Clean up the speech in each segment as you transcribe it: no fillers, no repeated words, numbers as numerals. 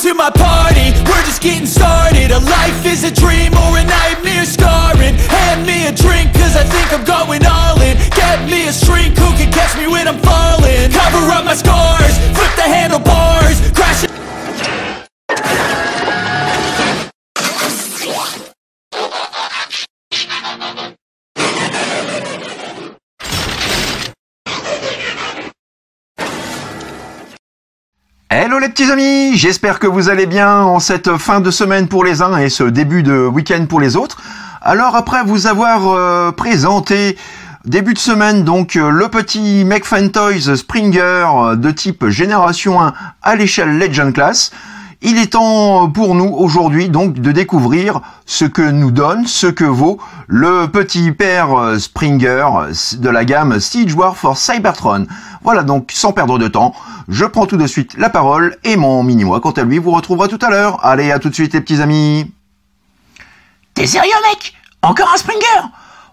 to my party, we're just getting started. A life is a dream or a nightmare scarring. Hand me a drink cause I think I'm going all in. Get me a shrink who can catch me when I'm falling. Cover up my scars, flip the handlebars, crash. Hello les petits amis, j'espère que vous allez bien en cette fin de semaine pour les uns et ce début de week-end pour les autres. Alors après vous avoir présenté début de semaine donc le petit Make Fun Toys Springer de type Génération 1 à l'échelle Legend Class, il est temps pour nous aujourd'hui donc de découvrir ce que nous donne, ce que vaut le petit père Springer de la gamme Siege War for Cybertron. Voilà donc sans perdre de temps, je prends tout de suite la parole et mon mini-moi quant à lui vous retrouvera tout à l'heure. Allez à tout de suite les petits amis. T'es sérieux mec? Encore un Springer?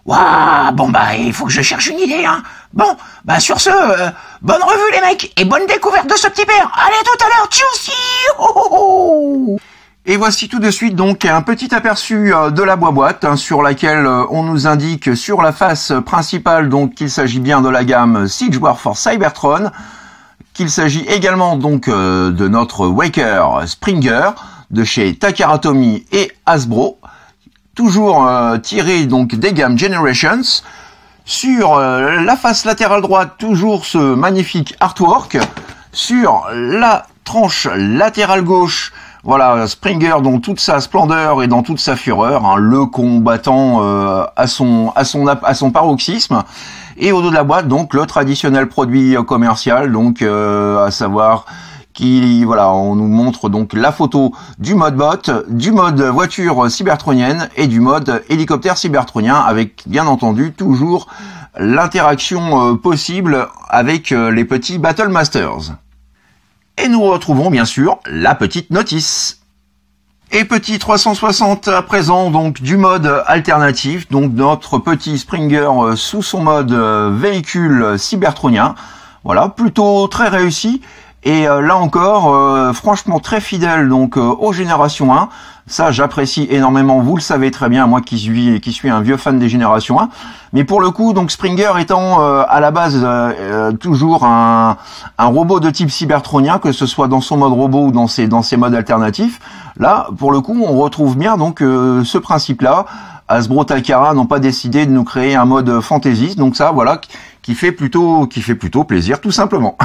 Waouh, bon bah il faut que je cherche une idée hein. Bon, bah sur ce, bonne revue les mecs et bonne découverte de ce petit père. Allez tout à l'heure, tchuss. Oh, oh, oh. Et voici tout de suite donc un petit aperçu de la boîte hein, sur laquelle on nous indique sur la face principale donc qu'il s'agit bien de la gamme Siege War for Cybertron, qu'il s'agit également donc de notre Waker Springer de chez Takara Tomy et Hasbro, toujours tiré donc des gammes Generations. Sur la face latérale droite, toujours ce magnifique artwork. Sur la tranche latérale gauche, voilà, Springer dans toute sa splendeur et dans toute sa fureur, hein, le combattant à son paroxysme. Et au dos de la boîte, donc le traditionnel produit commercial, donc à savoir qui, voilà, on nous montre donc la photo du mode bot, du mode voiture cybertronienne et du mode hélicoptère cybertronien, avec bien entendu toujours l'interaction possible avec les petits Battle Masters. Et nous retrouvons bien sûr la petite notice. Et petit 360 à présent donc du mode alternatif, donc notre petit Springer sous son mode véhicule cybertronien. Voilà, plutôt très réussi. Et là encore, franchement très fidèle donc aux Génération 1. Ça, j'apprécie énormément. Vous le savez très bien, moi qui suis un vieux fan des Génération 1. Mais pour le coup, donc Springer étant à la base toujours un robot de type cybertronien, que ce soit dans son mode robot ou dans ses modes alternatifs. Là, pour le coup, on retrouve bien donc ce principe-là. Hasbro Takara n'ont pas décidé de nous créer un mode fantaisiste, donc ça, voilà, qui fait plutôt plaisir, tout simplement.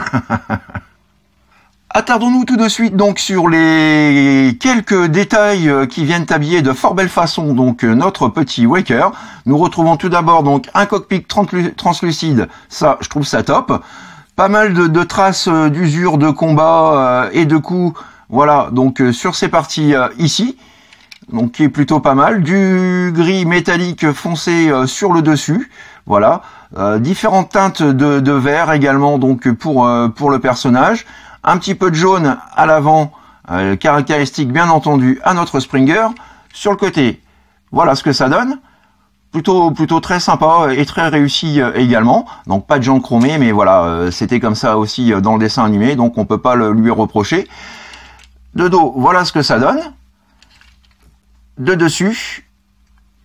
Attardons-nous tout de suite donc sur les quelques détails qui viennent habiller de fort belle façon donc notre petit Waker. Nous retrouvons tout d'abord donc un cockpit translucide, ça je trouve ça top. Pas mal de traces d'usure de combat et de coups, voilà, donc sur ces parties ici, donc qui est plutôt pas mal. Du gris métallique foncé sur le dessus, voilà. Différentes teintes de vert également donc pour le personnage. Un petit peu de jaune à l'avant, caractéristique bien entendu à notre Springer. Sur le côté, voilà ce que ça donne. Plutôt très sympa et très réussi également. Donc pas de jambes chromées, mais voilà, c'était comme ça aussi dans le dessin animé, donc on peut pas le lui reprocher. De dos, voilà ce que ça donne. De dessus,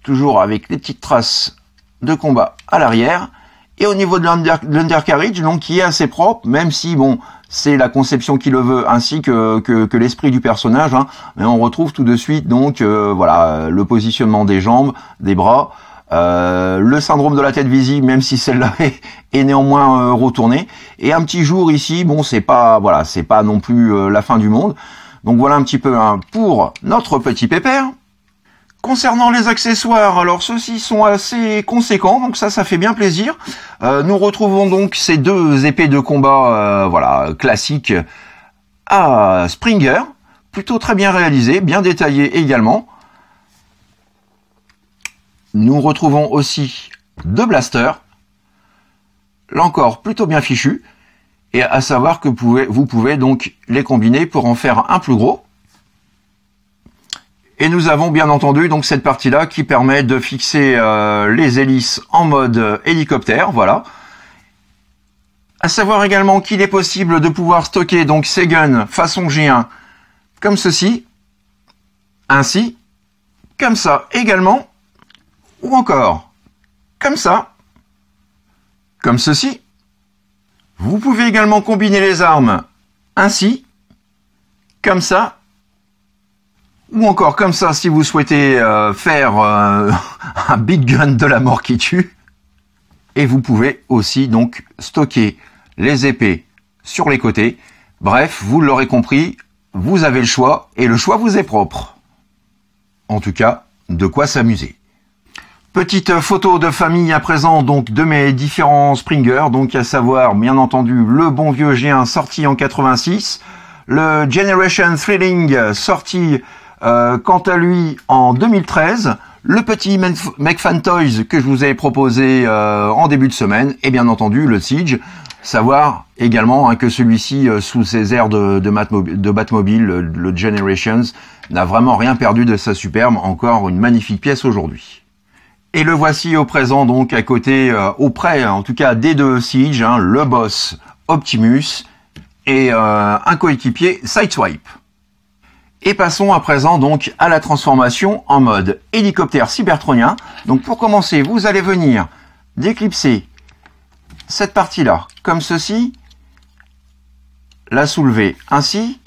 toujours avec les petites traces de combat à l'arrière. Et au niveau de l'undercarriage, donc qui est assez propre, même si bon, c'est la conception qui le veut, ainsi que l'esprit du personnage, hein. Mais on retrouve tout de suite donc voilà le positionnement des jambes, des bras, le syndrome de la tête visible, même si celle-là est néanmoins retournée. Et un petit jour ici, bon c'est pas non plus la fin du monde. Donc voilà un petit peu hein, pour notre petit pépère. Concernant les accessoires, alors ceux-ci sont assez conséquents, donc ça fait bien plaisir. Nous retrouvons donc ces deux épées de combat, voilà, classiques à Springer, plutôt très bien réalisées, bien détaillées également. Nous retrouvons aussi deux blasters, là encore plutôt bien fichus, et à savoir que vous pouvez donc les combiner pour en faire un plus gros. Et nous avons bien entendu donc cette partie-là qui permet de fixer les hélices en mode hélicoptère, voilà. À savoir également qu'il est possible de pouvoir stocker donc ces guns façon G1 comme ceci, ainsi, comme ça également, ou encore comme ça, comme ceci. Vous pouvez également combiner les armes ainsi, comme ça, ou encore comme ça si vous souhaitez faire un big gun de la mort qui tue. Et vous pouvez aussi donc stocker les épées sur les côtés. Bref, vous l'aurez compris, vous avez le choix et le choix vous est propre. En tout cas, de quoi s'amuser. Petite photo de famille à présent donc de mes différents Springer, donc à savoir bien entendu le bon vieux G1 sorti en 86, le Generation Thrilling sorti quant à lui en 2013, le petit McFan Toys que je vous ai proposé en début de semaine, et bien entendu le Siege. Savoir également que celui-ci, sous ses airs de Batmobile, le Generations, n'a vraiment rien perdu de sa superbe, encore une magnifique pièce aujourd'hui. Et le voici au présent, donc à côté, auprès en tout cas des deux Siege, le boss Optimus et un coéquipier Sideswipe. Et passons à présent donc à la transformation en mode hélicoptère cybertronien. Donc pour commencer, vous allez venir déclipser cette partie-là, comme ceci, la soulever ainsi,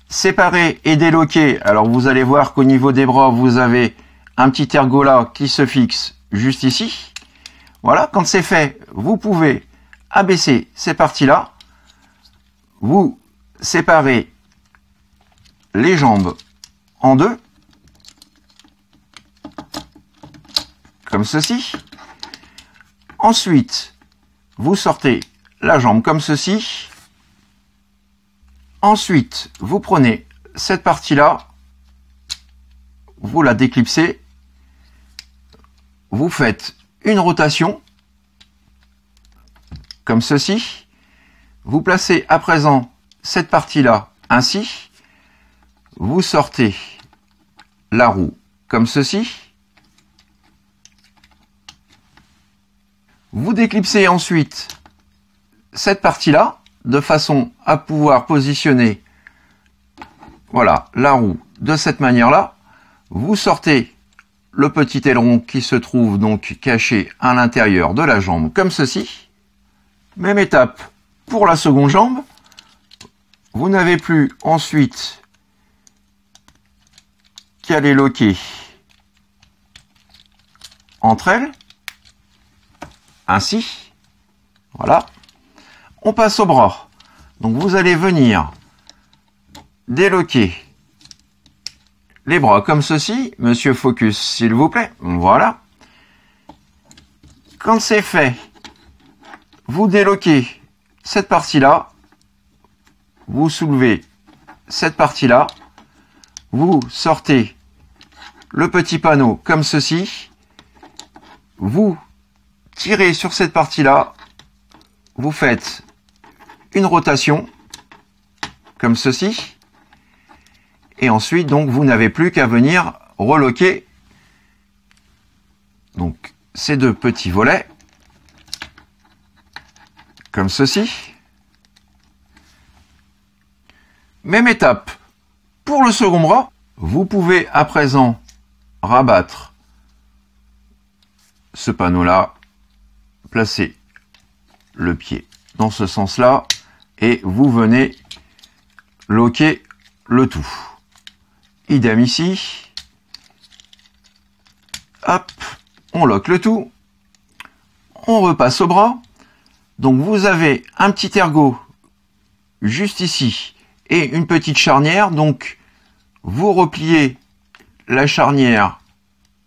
séparer et déloquer. Alors vous allez voir qu'au niveau des bras, vous avez un petit ergot là qui se fixe juste ici. Voilà, quand c'est fait, vous pouvez abaisser ces parties-là, vous séparez les jambes en deux, comme ceci. Ensuite, vous sortez la jambe comme ceci. Ensuite, vous prenez cette partie-là, vous la déclipsez, vous faites une rotation, comme ceci. Vous placez à présent cette partie-là ainsi. Vous sortez la roue comme ceci. Vous déclipsez ensuite cette partie-là de façon à pouvoir positionner, voilà, la roue de cette manière-là. Vous sortez le petit aileron qui se trouve donc caché à l'intérieur de la jambe comme ceci. Même étape pour la seconde jambe. Vous n'avez plus ensuite qu'à les loquer entre elles. Ainsi, voilà. On passe au bras. Donc vous allez venir déloquer les bras comme ceci. Monsieur Focus, s'il vous plaît. Voilà. Quand c'est fait, vous déloquez cette partie-là. Vous soulevez cette partie-là. Vous sortez le petit panneau comme ceci. Vous tirez sur cette partie-là, vous faites une rotation, comme ceci, et ensuite, donc, vous n'avez plus qu'à venir reloquer donc, ces deux petits volets, comme ceci. Même étape pour le second bras. Vous pouvez à présent rabattre ce panneau-là, placer le pied dans ce sens-là et vous venez loquer le tout. Idem ici. Hop, on loque le tout. On repasse au bras. Donc vous avez un petit ergot juste ici et une petite charnière. Donc vous repliez la charnière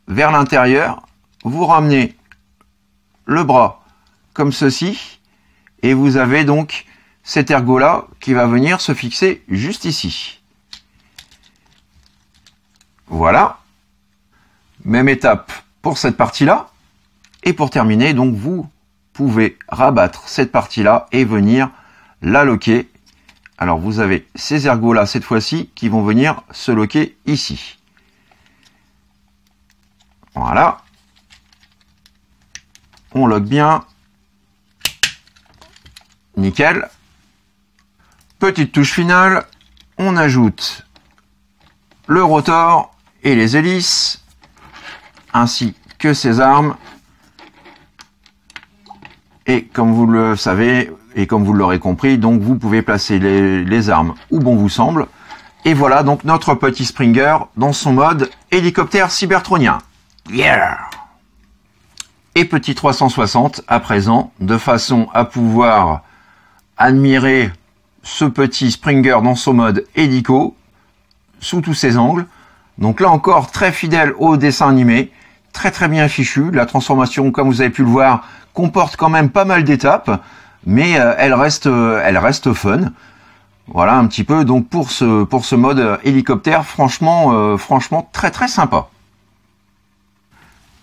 vers l'intérieur. Vous ramenez le bras comme ceci, et vous avez donc cet ergot-là qui va venir se fixer juste ici. Voilà. Même étape pour cette partie-là. Et pour terminer, donc vous pouvez rabattre cette partie-là et venir la loquer. Alors vous avez ces ergots-là cette fois-ci qui vont venir se loquer ici. Voilà. On loque bien. Nickel. Petite touche finale. on ajoute le rotor et les hélices, ainsi que ses armes. Et comme vous le savez, et comme vous l'aurez compris, donc vous pouvez placer les armes où bon vous semble. Et voilà donc notre petit Springer dans son mode hélicoptère cybertronien. Yeah! Et petit 360 à présent, de façon à pouvoir admirer ce petit Springer dans son mode hélico, sous tous ses angles. Donc là encore, très fidèle au dessin animé, très bien fichu. La transformation, comme vous avez pu le voir, comporte quand même pas mal d'étapes, mais elle reste fun. Voilà un petit peu donc pour ce mode hélicoptère, franchement très sympa.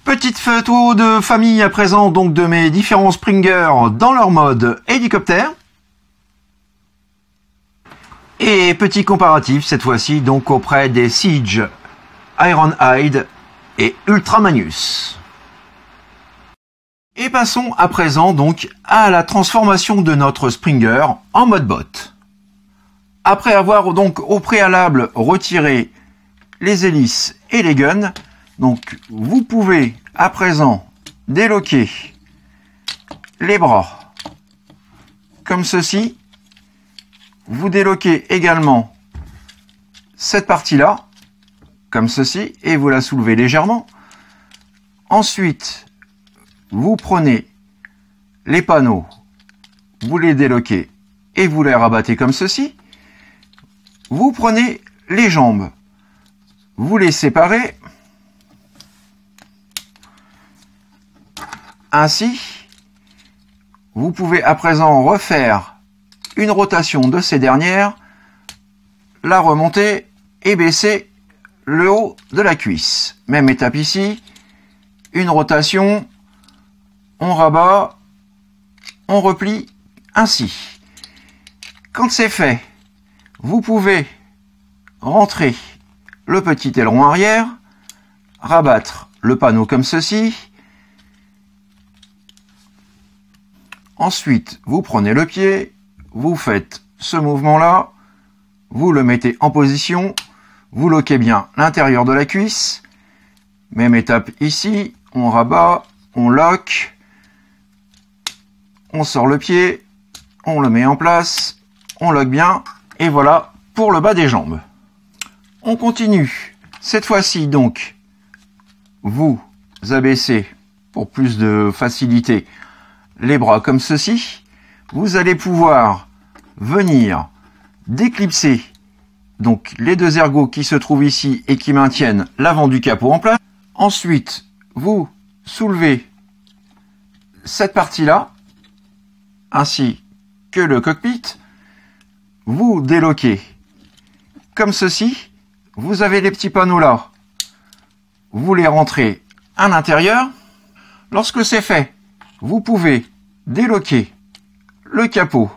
Petite photo de famille à présent donc de mes différents Springers dans leur mode hélicoptère. Et petit comparatif cette fois-ci donc auprès des Siege, Ironhide et Ultramanus. Et passons à présent donc à la transformation de notre Springer en mode bot. Après avoir donc au préalable retiré les hélices et les guns, donc vous pouvez à présent déloquer les bras comme ceci. Vous déloquez également cette partie-là comme ceci et vous la soulevez légèrement. Ensuite, vous prenez les panneaux, vous les déloquez et vous les rabattez comme ceci. Vous prenez les jambes, vous les séparez ainsi. Vous pouvez à présent refaire une rotation de ces dernières, la remonter et baisser le haut de la cuisse. Même étape ici, une rotation, on rabat, on replie ainsi. Quand c'est fait, vous pouvez rentrer le petit aileron arrière, rabattre le panneau comme ceci. Ensuite, vous prenez le pied, vous faites ce mouvement-là, vous le mettez en position, vous loquez bien l'intérieur de la cuisse. Même étape ici, on rabat, on lock, on sort le pied, on le met en place, on lock bien, et voilà pour le bas des jambes. On continue. Cette fois-ci donc, vous abaissez pour plus de facilité les bras comme ceci. Vous allez pouvoir venir déclipser donc les deux ergots qui se trouvent ici et qui maintiennent l'avant du capot en place. Ensuite, vous soulevez cette partie-là, ainsi que le cockpit. Vous déloquez comme ceci. Vous avez les petits panneaux là. Vous les rentrez à l'intérieur. Lorsque c'est fait, vous pouvez déloquer le capot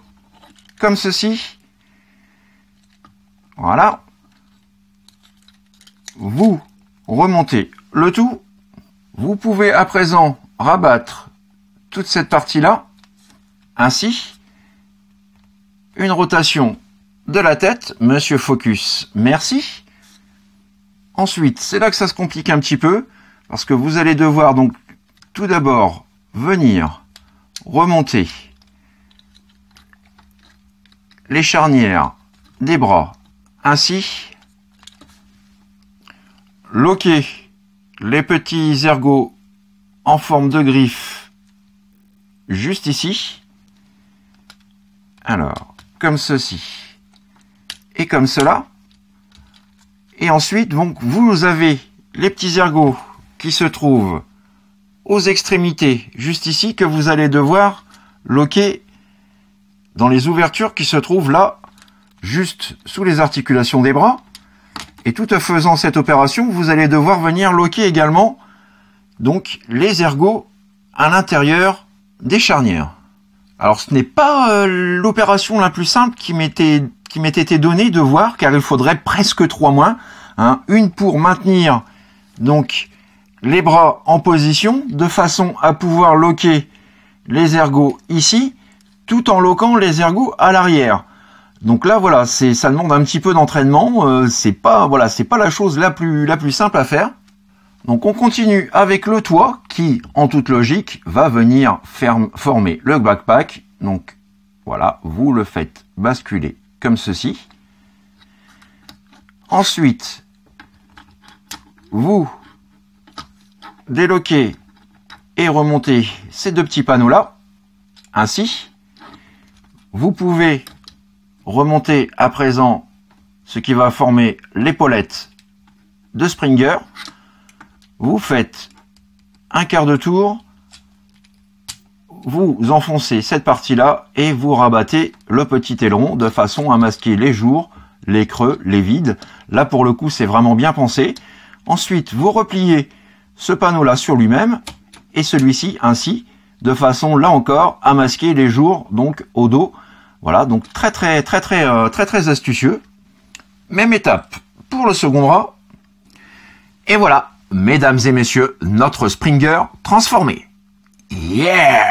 comme ceci. Voilà. Vous remontez le tout. Vous pouvez à présent rabattre toute cette partie-là. Ainsi. Une rotation de la tête. Monsieur Focus, merci. Ensuite, c'est là que ça se complique un petit peu. Parce que vous allez devoir donc tout d'abord venir remonter les charnières des bras ainsi, loquer les petits ergots en forme de griffe juste ici, alors comme ceci et comme cela, et ensuite donc vous avez les petits ergots qui se trouvent aux extrémités juste ici que vous allez devoir loquer dans les ouvertures qui se trouvent là juste sous les articulations des bras. Et tout en faisant cette opération, vous allez devoir venir loquer également donc les ergots à l'intérieur des charnières. Alors ce n'est pas l'opération la plus simple qui m'était été donnée de voir, car il faudrait presque 3 mois. Une pour maintenir donc les bras en position, de façon à pouvoir loquer les ergots ici, tout en loquant les ergots à l'arrière. Donc là, voilà, ça demande un petit peu d'entraînement. C'est pas, voilà, c'est pas la chose la plus simple à faire. Donc on continue avec le toit qui, en toute logique, va venir former le backpack. Donc voilà, vous le faites basculer comme ceci. Ensuite, vous déloquez et remontez ces deux petits panneaux là. Ainsi, vous pouvez remonter à présent ce qui va former l'épaulette de Springer. Vous faites un quart de tour, vous enfoncez cette partie-là et vous rabattez le petit aileron de façon à masquer les jours, les creux, les vides. Là, pour le coup, c'est vraiment bien pensé. Ensuite, vous repliez ce panneau-là sur lui-même et celui-ci ainsi, de façon, là encore, à masquer les jours, donc au dos. Voilà, donc très astucieux. Même étape pour le second bras. Et voilà, mesdames et messieurs, notre Springer transformé. Yeah!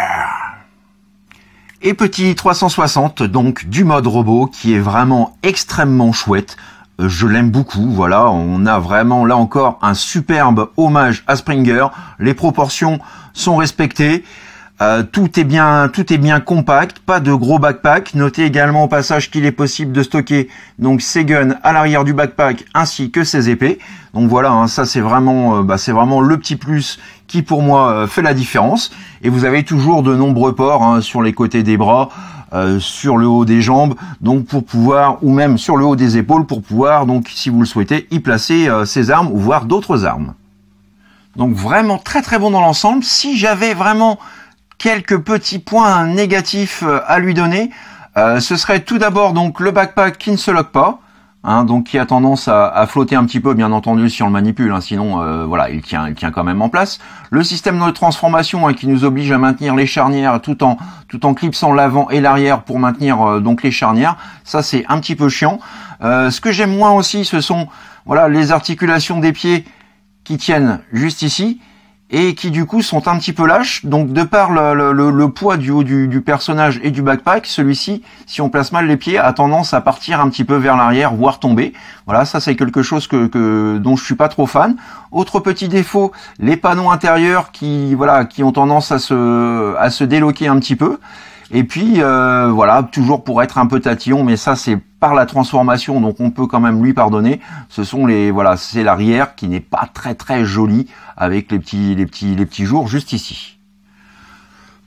Et petit 360, donc du mode robot, qui est vraiment extrêmement chouette. Je l'aime beaucoup, voilà, on a vraiment là encore un superbe hommage à Springer. Les proportions sont respectées. Tout est bien compact, pas de gros backpack. Notez également au passage qu'il est possible de stocker donc ses guns à l'arrière du backpack ainsi que ses épées. Donc voilà, hein, ça c'est vraiment le petit plus qui pour moi fait la différence. Et vous avez toujours de nombreux ports hein, sur les côtés des bras, sur le haut des jambes, donc pour pouvoir, ou même sur le haut des épaules pour pouvoir, donc si vous le souhaitez, y placer ses armes ou voire d'autres armes. Donc vraiment très bon dans l'ensemble. Si j'avais vraiment quelques petits points négatifs à lui donner, ce serait tout d'abord donc le backpack qui ne se lock pas, hein, donc qui a tendance à flotter un petit peu, bien entendu si on le manipule, hein, sinon voilà, il tient quand même en place. Le système de transformation hein, qui nous oblige à maintenir les charnières tout en clipsant l'avant et l'arrière pour maintenir donc les charnières, ça c'est un petit peu chiant. Ce que j'aime moins aussi, ce sont voilà les articulations des pieds qui tiennent juste ici et qui du coup sont un petit peu lâches, donc de par le poids du haut du personnage et du backpack, celui-ci, si on place mal les pieds, a tendance à partir un petit peu vers l'arrière, voire tomber. Voilà, ça c'est quelque chose dont je suis pas trop fan. Autre petit défaut, les panneaux intérieurs qui ont tendance à se déloquer un petit peu. Et puis voilà, toujours pour être un peu tatillon, mais ça c'est par la transformation, donc on peut quand même lui pardonner. Ce sont c'est l'arrière qui n'est pas très joli avec les petits jours juste ici.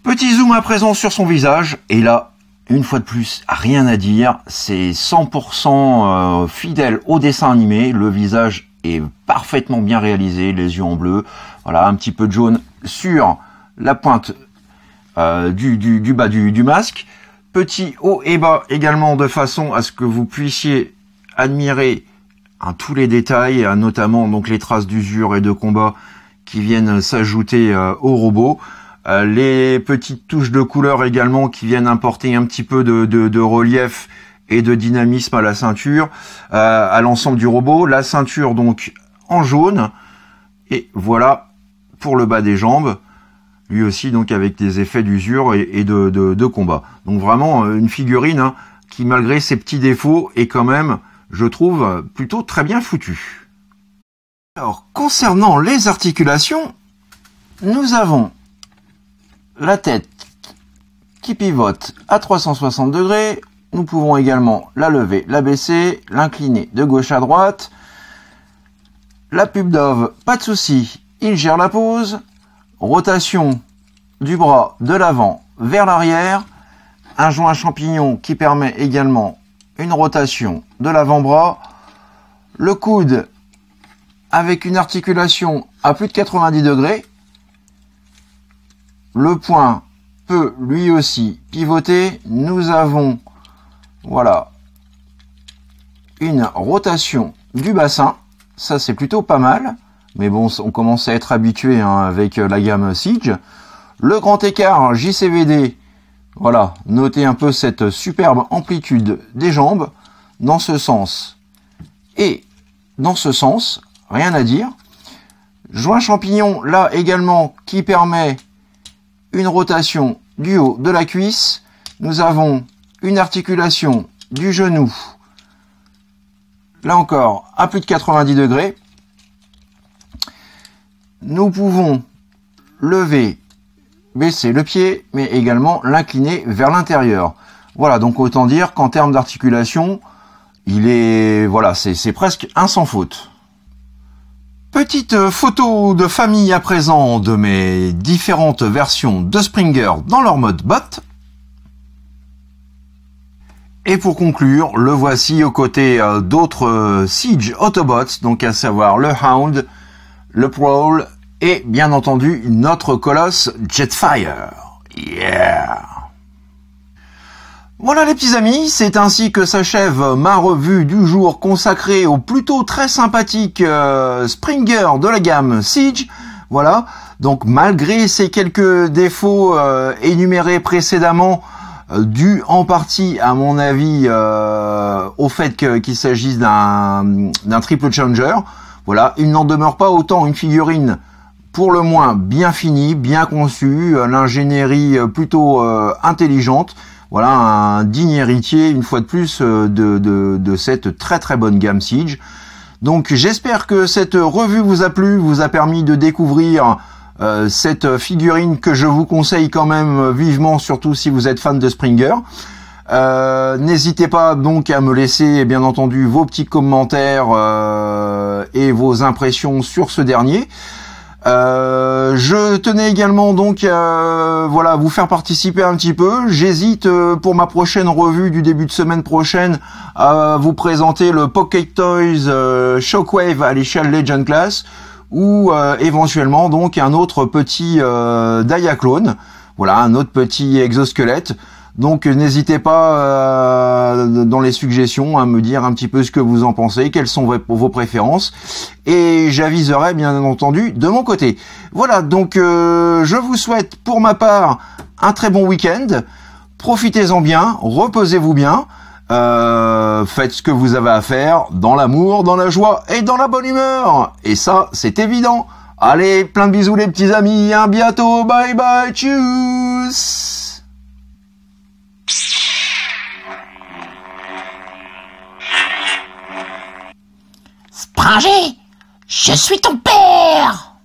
Petit zoom à présent sur son visage, et là, une fois de plus, rien à dire, c'est 100% fidèle au dessin animé, le visage est parfaitement bien réalisé, les yeux en bleu, voilà, un petit peu de jaune sur la pointe du bas du masque, petit haut et bas également de façon à ce que vous puissiez admirer tous les détails, notamment donc les traces d'usure et de combat qui viennent s'ajouter au robot, les petites touches de couleur également qui viennent apporter un petit peu de relief et de dynamisme à la ceinture, à l'ensemble du robot, la ceinture donc en jaune, et voilà pour le bas des jambes, lui aussi donc avec des effets d'usure et de combat. Donc vraiment une figurine hein, qui malgré ses petits défauts est quand même, je trouve, plutôt très bien foutue. Alors concernant les articulations, nous avons la tête qui pivote à 360 degrés, nous pouvons également la lever, la baisser, l'incliner de gauche à droite, la pub d'Ove, pas de souci, il gère la pose, rotation du bras de l'avant vers l'arrière, un joint champignon qui permet également une rotation de l'avant-bras, le coude avec une articulation à plus de 90 degrés, le poing peut lui aussi pivoter, nous avons voilà une rotation du bassin, ça c'est plutôt pas mal. Mais bon, on commence à être habitué hein, avec la gamme Siege. Le grand écart JCVD, voilà, notez un peu cette superbe amplitude des jambes, dans ce sens et dans ce sens, rien à dire. Joint champignon, là également, qui permet une rotation du haut de la cuisse. Nous avons une articulation du genou, là encore, à plus de 90 degrés. Nous pouvons lever, baisser le pied, mais également l'incliner vers l'intérieur. Voilà, donc autant dire qu'en termes d'articulation, il est, voilà, c'est presque un sans faute. Petite photo de famille à présent de mes différentes versions de Springer dans leur mode bot. Et pour conclure, le voici aux côtés d'autres Siege Autobots, donc à savoir le Hound, le Prowl et bien entendu notre colosse Jetfire. Yeah! Voilà les petits amis, c'est ainsi que s'achève ma revue du jour consacrée au plutôt très sympathique Springer de la gamme Siege. Voilà, donc malgré ces quelques défauts énumérés précédemment, dû en partie à mon avis au fait qu'il s'agisse d'un triple challenger, voilà, il n'en demeure pas autant une figurine pour le moins bien finie, bien conçue, l'ingénierie plutôt intelligente. Voilà, un digne héritier, une fois de plus, de cette très très bonne gamme Siege. Donc j'espère que cette revue vous a plu, vous a permis de découvrir cette figurine que je vous conseille quand même vivement, surtout si vous êtes fan de Springer. N'hésitez pas donc à me laisser bien entendu vos petits commentaires et vos impressions sur ce dernier. Je tenais également donc voilà, vous faire participer un petit peu. J'hésite pour ma prochaine revue du début de semaine prochaine à vous présenter le Pocket Toys Shockwave à l'échelle Legend Class ou éventuellement donc un autre petit Diaclone. Voilà, un autre petit exosquelette. Donc n'hésitez pas dans les suggestions à me dire un petit peu ce que vous en pensez, quelles sont vos préférences, et j'aviserai bien entendu de mon côté. Voilà, donc je vous souhaite pour ma part un très bon week-end, profitez-en bien, reposez-vous bien, faites ce que vous avez à faire dans l'amour, dans la joie et dans la bonne humeur, et ça c'est évident. Allez, plein de bisous les petits amis, à bientôt, bye bye, tchuss. Springer, je suis ton père!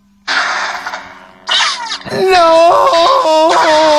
Non!